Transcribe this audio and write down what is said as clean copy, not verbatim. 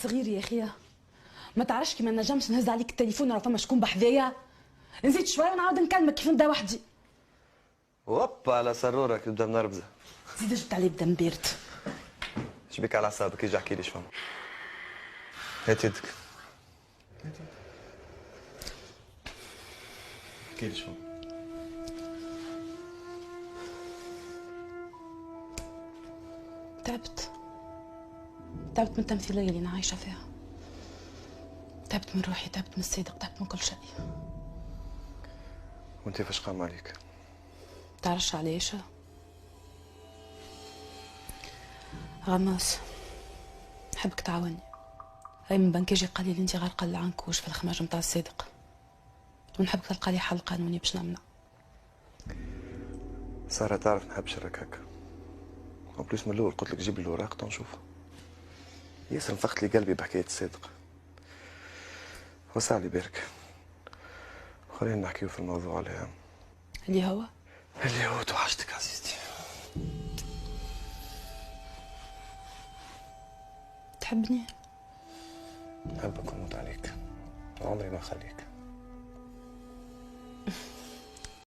صغير يا اخي، ما تعرفش كي ما نجمش نهز عليك التليفون راه فما شكون بحذايا. نزيد شويه ونعاود نكلمك كيف نبدا وحدي. وابا على سرورك نبدا منربزه. زيد جبت عليه بدا بارد. شبيك على اعصابك؟ يجي احكي لي شفهم. هات يدك. احكي لي شفهم. تعبت من التمثيليه اللي انا عايشه فيها. تعبت من روحي، تعبت من الصدق، تعبت من كل شيء. وانت فاش قام عليك؟ تعرفش علاش؟ غماس، نحبك تعاوني. هاي من بنكاجي قال لي انت غارقه العنكوش في الخماج نتاع الصدق، ونحبك تلقى لي حل قانوني باش نمنع. سارة تعرف نحب شرك هكا. وبليس من الاول قلت لك جيب لي الوراق تنشوفها. ياسر نفخت لي قلبي بحكايه الصدق. وسع لي بالك. خلينا نحكيو في الموضوع الهام. اللي هو توحشتك عزيزتي. تحبني؟ نحبك ونموت عليك. عمري ما خليك.